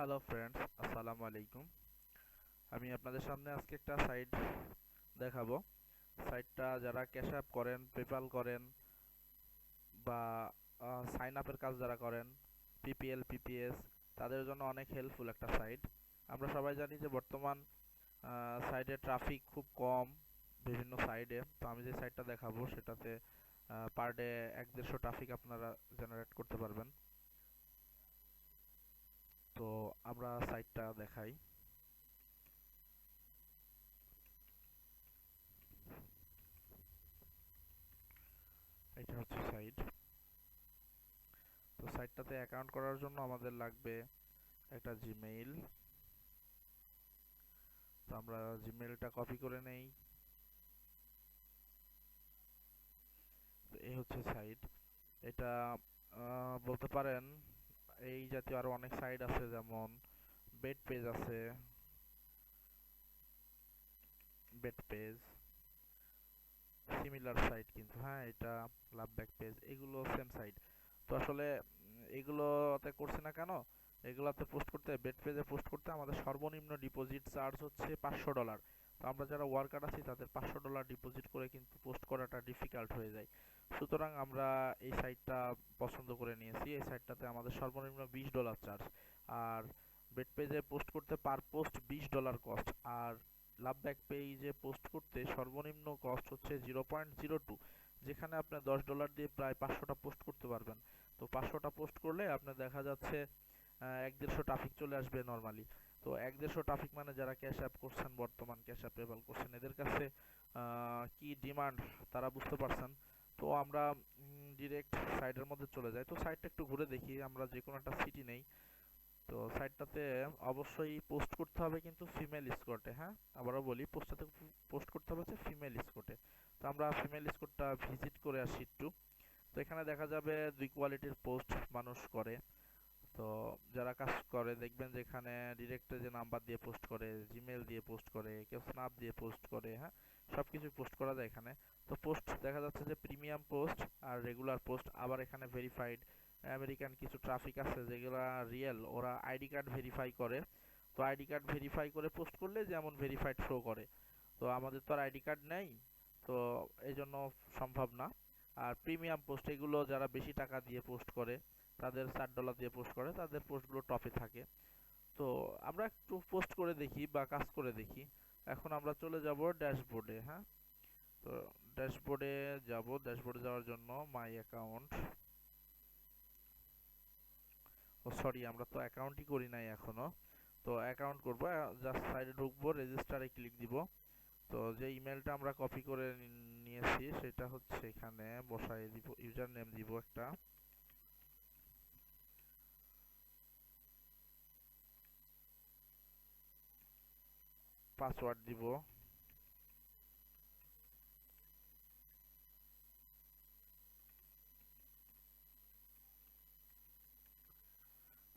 Hello friends, আসসালামু আলাইকুম। আমি আপনাদের সামনে আজকে একটা সাইট দেখাবো। সাইটটা যারা ক্যাশ অ্যাপ করেন, পেপাল করেন বা সাইন আপের কাজ যারা করেন, পিপিএল, পিপিএস, তাদের জন্য অনেক হেল্পফুল একটা সাইট। আমরা সবাই জানি যে বর্তমান সাইটে ট্রাফিক খুব কম বিভিন্ন সাইডে। তো আমি যে সাইটটা দেখাবো সেটাতে পার ডে 1-150 ট্রাফিক আপনারা জেনারেট করতে পারবেন। তো আমরা সাইটটা দেখাই। এটা হচ্ছে সাইট। তো সাইটটাতে অ্যাকাউন্ট করার জন্য আমাদের লাগবে একটা জিমেইল। তো আমরা জিমেইলটা কপি করে নেই। তো এই হচ্ছে সাইট। এটা বলতে পারেন এই জাতীয় আরো অনেক সাইট আছে, যেমন বেড পেজ আছে, বেড পেজ সিমিলার সাইট, কিন্তু হ্যাঁ এটা লাভ ব্যাক পেজ, এগুলো সেম সাইট। তো আসলে এগুলোতে করছি না কেন, এগুলাতে পোস্ট করতে, বেড পেজে পোস্ট করতে আমাদের সর্বনিম্ন ডিপোজিট চার্জ হচ্ছে $500। তো আমরা যারা ওয়ার্কার আছি তাদের $500 ডিপোজিট করে কিন্তু পোস্ট করাটা ডিফিকাল্ট হয়ে যায়। সুতরাং আমরা এই সাইটটা পছন্দ করে নিয়েছি। এই সাইটটাতে আমাদের সর্বনিম্ন $20 চার্জ, আর বেড পেজে পোস্ট করতে পার পোস্ট $20 কস্ট, আর লাভ ব্যাক পেজে পোস্ট করতে সর্বনিম্ন কস্ট হচ্ছে 0.02, যেখানে আপনি $10 দিয়ে প্রায় 500টা পোস্ট করতে পারবেন। তো 500টা পোস্ট করলে আপনার দেখা যাচ্ছে 1-150 ট্রাফিক চলে আসবে নর্মালি। তো 1-150 ট্রাফিক মানে যারা ক্যাশ অ্যাপ করছেন, বর্তমান ক্যাশ অ্যাপ পেপাল করছেন, এদের কাছে কি ডিমান্ড তারা বুঝতে পারছেন। তো আমরা ডিরেক্ট সাইটের মধ্যে চলে যাই। তো সাইটটা একটু ঘুরে দেখি, আমরা যে কোনো একটা সিটি নেই। তো সাইটটাতে অবশ্যই পোস্ট করতে হবে কিন্তু ফিমেল স্কটে, হ্যাঁ আবারও বলি, পোস্টটাতে পোস্ট করতে হবে হচ্ছে ফিমেল স্কটে। তো আমরা ফিমেল স্কটটা ভিজিট করে আসি একটু। তো এখানে দেখা যাবে দুই কোয়ালিটির পোস্ট মানুষ করে। তো যারা কাজ করে দেখবেন যে এখানে ডিরেক্ট যে নাম্বার দিয়ে পোস্ট করে, জিমেল দিয়ে পোস্ট করে, কেউ স্ন্যাপ দিয়ে পোস্ট করে, হ্যাঁ সব কিছু পোস্ট করা যায় এখানে। তো পোস্ট দেখা যাচ্ছে যে প্রিমিয়াম পোস্ট আর রেগুলার পোস্ট, আবার এখানে ভেরিফাইড আমেরিকান কিছু ট্রাফিক আছে যেগুলা রিয়েল, ওরা আইডি কার্ড ভেরিফাই করে। তো আইডি কার্ড ভেরিফাই করে পোস্ট করলে যেমন ভেরিফাইড শো করে। তো আমাদের তো আর আইডি কার্ড নেই, তো এই জন্য সম্ভব না। আর প্রিমিয়াম পোস্ট এগুলো যারা বেশি টাকা দিয়ে পোস্ট করে, তাদের $60 দিয়ে পোস্ট করে, তাদের পোস্টগুলো টপে থাকে। তো আমরা একটু পোস্ট করে দেখি বা কাজ করে দেখি। এখন আমরা চলে যাব ড্যাশবোর্ডে, হ্যাঁ। তো ড্যাশবোর্ডে যাব, ড্যাশবোর্ডে যাওয়ার জন্য মাই অ্যাকাউন্ট, ও সরি আমরা তো অ্যাকাউন্টই করি নাই এখনো। তো অ্যাকাউন্ট করব, জাস্ট সাইডে ঢুকবো, রেজিস্টারে ক্লিক দিব। তো যে ইমেলটা আমরা কপি করে নিয়েছি সেটা হচ্ছে এখানে বসাই দিব, ইউজার নেম দিব একটা, পাসওয়ার্ড দিব।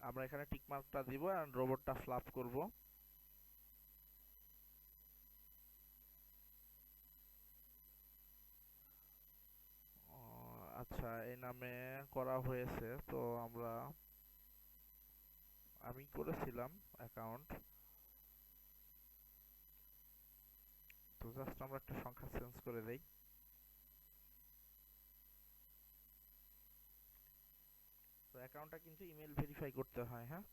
আমরা এখানে টিক মার্কটা দিব আর রোবটটা ফ্লাপ করব। আচ্ছা, এই নামে করা হয়েছে। তো আমি করেছিলাম অ্যাকাউন্ট। তো জাস্ট আমরা একটা সংখ্যা চেঞ্জ করে দেই। তো অ্যাকাউন্টটা কিন্তু ইমেল ভেরিফাই করতে হয়, হ্যাঁ।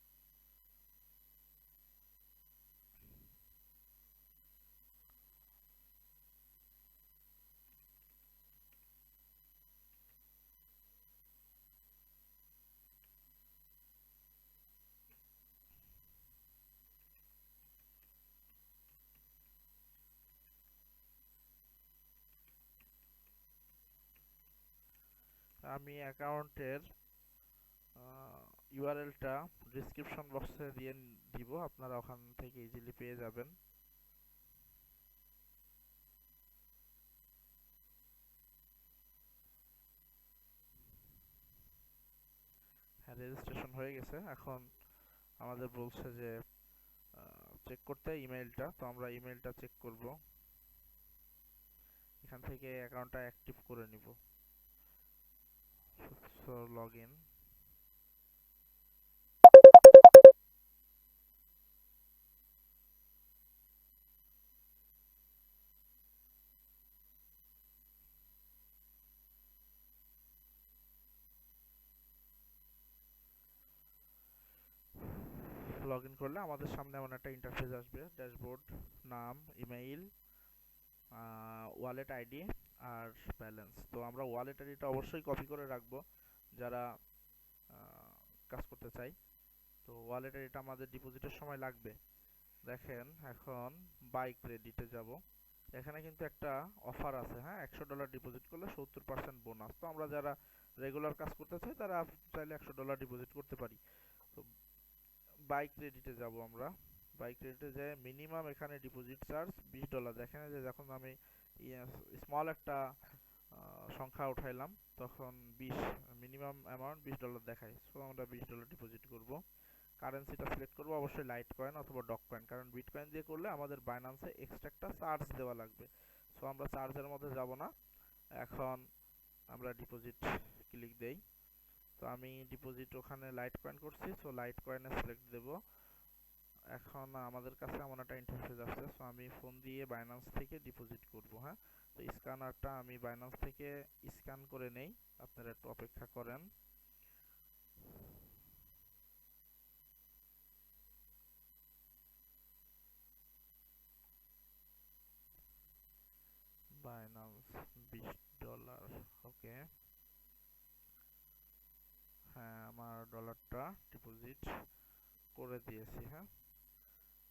আমি অ্যাকাউন্টের ইউআরএলটা ডিসক্রিপশন বক্সে দিয়ে দিব, আপনারা ওখান থেকে ইজিলি পেয়ে যাবেন। হ্যাঁ, রেজিস্ট্রেশন হয়ে গেছে। এখন আমাদের বলছে যে চেক করতে ইমেলটা, তো আমরা ইমেলটা চেক করব। এখান থেকে অ্যাকাউন্টটা অ্যাক্টিভ করে নিব। So log in. Log in করলে আমাদের সামনে এমন একটা ইন্টারফেস আসবে, ড্যাশবোর্ড, নাম, ইমেইল, ওয়ালেট আইডি আর ব্যালেন্স। তো আমরা ওয়ালেট আইডিটা অবশ্যই কপি করে রাখবো যারা কাজ করতে চাই। তো ওয়ালেট আইডিটা আমাদের ডিপোজিটের সময় লাগবে। দেখেন এখন বাই ক্রেডিটে যাব। এখানে কিন্তু একটা অফার আছে, হ্যাঁ, $100 ডিপোজিট করলে 70% বোনাস। তো আমরা যারা রেগুলার কাজ করতে চাই তারা চাইলে $100 ডিপোজিট করতে পারি। তো বাই ক্রেডিটে যাব আমরা। বাই ক্রেডিটে যাই, মিনিমাম এখানে ডিপোজিট চার্জ $20। দেখেন যে যখন আমি স্মল একটা সংখ্যা উঠাইলাম তখন মিনিমাম অ্যামাউন্ট $20 দেখায়। সো আমরা $20 ডিপোজিট করব। কারেন্সিটা সিলেক্ট করব অবশ্যই লাইট কয়েন অথবা ডগ কয়েন, কারণ বিটকয়েন দিয়ে করলে আমাদের বাইন্যান্সে এক্সট্রা একটা চার্জ দেওয়া লাগবে। সো আমরা চার্জের মধ্যে যাব না। এখন আমরা ডিপোজিট ক্লিক দেই। তো আমি ডিপোজিট ওখানে লাইট কয়েন করছি, সো লাইট কয়েনে সিলেক্ট দেব। এখন আমাদের কাছে এমন একটা ইন্টারফেস আসছে। সো আমি ফোন দিয়ে বাইন্যান্স থেকে ডিপোজিট করব, হ্যাঁ। তো স্ক্যানারটা আমি বাইন্যান্স থেকে স্ক্যান করে নেই, আপনারা একটু অপেক্ষা করেন। বাইন্যান্স $20, ওকে। হ্যাঁ, আমার ডলারটা ডিপোজিট করে দিয়েছি, হ্যাঁ,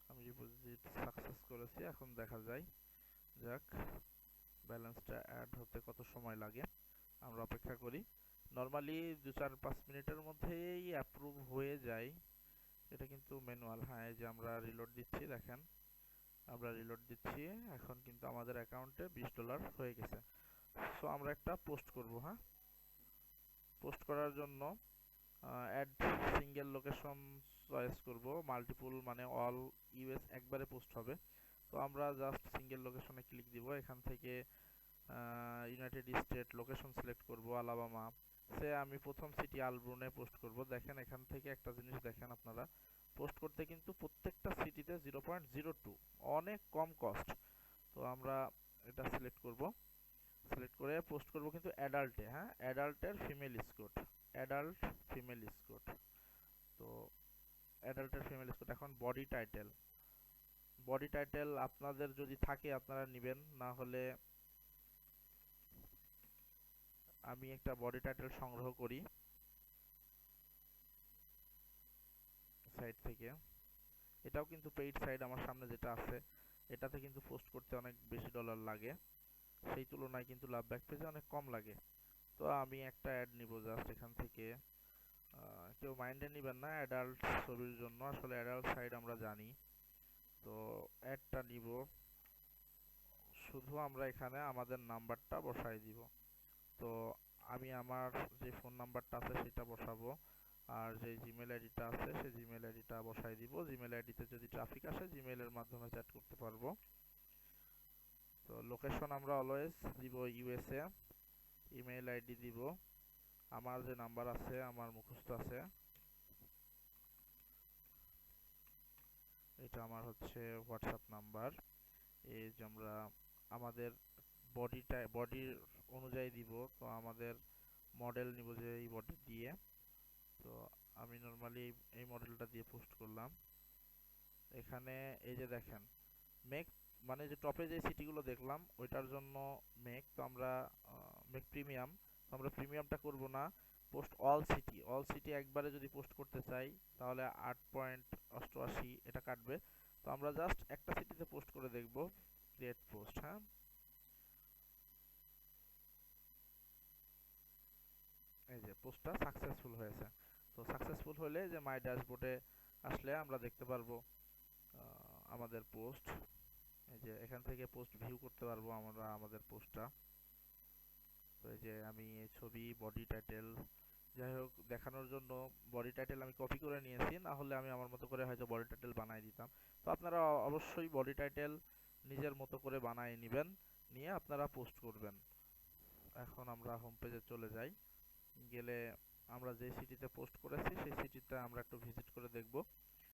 আমি ডিপোজিট সাকসেস করেছি। এখন দেখা যায় যাক ব্যালেন্সটা অ্যাড হতে কত সময় লাগে, আমরা অপেক্ষা করি। নর্মালি 2-4-5 মিনিটের মধ্যেই অ্যাপ্রুভ হয়ে যায়। এটা কিন্তু ম্যানুয়াল, হ্যাঁ। এই যে আমরা রিলোড দিচ্ছি, দেখেন আমরা রিলোড দিচ্ছি, এখন কিন্তু আমাদের অ্যাকাউন্টে $20 হয়ে গেছে। সো আমরা একটা পোস্ট করব, হ্যাঁ। পোস্ট করার জন্য অ্যাড সিঙ্গেল লোকেশন চয়েস করব। মাল্টিপল মানে অল ইউএস একবারে পোস্ট হবে। তো আমরা জাস্ট সিঙ্গেল লোকেশনে ক্লিক দিব। এখান থেকে ইউনাইটেড স্টেট লোকেশন সিলেক্ট করব, আলাবামা। সে আমি প্রথম সিটি আলব্রুনে পোস্ট করব। দেখেন এখান থেকে একটা জিনিস দেখেন আপনারা, পোস্ট করতে কিন্তু প্রত্যেকটা সিটিতে 0.02, অনেক কম কস্ট। তো আমরা এটা সিলেক্ট করব, সিলেক্ট করে পোস্ট করব কিন্তু অ্যাডাল্টে, হ্যাঁ, অ্যাডাল্টের female scot, adult female scot. তো অ্যাডাল্টের ফিমেল স্কোট। এখন বডি টাইটেল, বডি টাইটেল আপনাদের যদি থাকে আপনারা নেবেন, না হলে আমি একটা বডি টাইটেল সংগ্রহ করি সাইট থেকে। এটাও কিন্তু পেইড সাইট, আমার সামনে যেটা আছে এটাতে কিন্তু পোস্ট করতে অনেক বেশি ডলার লাগে, সেই তুলনায় কিন্তু লাভ ব্যাক পেজে অনেক কম লাগে। তো আমি একটা অ্যাড নিব জাস্ট এখান থেকে। কেউ মাইন্ডে নেবেন না অ্যাডাল্ট ছবির জন্য, আসলে অ্যাডাল্ট সাইট আমরা জানি। তো অ্যাডটা নিব, শুধু আমরা এখানে আমাদের নাম্বারটা বসাই দিব। তো আমি আমার যে ফোন নাম্বারটা আছে সেটা বসাবো, আর যে জিমেল আইডিটা আছে সেই জিমেল আইডিটা বসাই দিব। জিমেল আইডিতে যদি ট্রাফিক আসে জিমেলের মাধ্যমে চ্যাট করতে পারবো। তো লোকেশন আমরা অলওয়েজ দিব ইউএসএ। ইমেল আইডি দিব, আমার যে নাম্বার আছে আমার মুখস্থ আছে, এটা আমার হচ্ছে হোয়াটসঅ্যাপ নাম্বার। এই যে আমরা আমাদের বডির অনুযায়ী দিব। তো আমাদের মডেল নিব যে এই বডি দিয়ে। তো আমি নর্মালি এই মডেলটা দিয়ে পোস্ট করলাম। এখানে এই যে দেখেন মেক, মানে যে টপে যে সিটিগুলো দেখলাম ওইটার জন্য মেক। তো আমরা মেক প্রিমিয়াম, তো আমরা প্রিমিয়ামটা করব না, post all city. All city একবারে যদি পোস্ট করতে চাই তাহলে 8.88 এটা কাটবে। তো আমরা জাস্ট একটা সিটিতে পোস্ট করে দেখব, ক্রিয়েট পোস্ট, হ্যাঁ। এই যে পোস্টটা সাকসেসফুল হয়েছে। তো সাকসেসফুল হলে যে মাই ড্যাশবোর্ডে আসলে আমরা দেখতে পারবো আমাদের পোস্ট। এই যে এখান থেকে পোস্ট ভিউ করতে পারবো আমরা আমাদের পোস্টটা। তো এই যে আমি এই ছবি, বডি টাইটেল, যাই হোক দেখানোর জন্য বডি টাইটেল আমি কপি করে নিয়েছি, না হলে আমি আমার মতো করে হয়তো বডি টাইটেল বানাই দিতাম। তো আপনারা অবশ্যই বডি টাইটেল নিজের মতো করে বানাই নেবেন, নিয়ে আপনারা পোস্ট করবেন। এখন আমরা হোম পেজে চলে যাই, গেলে আমরা যে সিটিতে পোস্ট করেছি সেই সিটিতে আমরা একটু ভিজিট করে দেখব।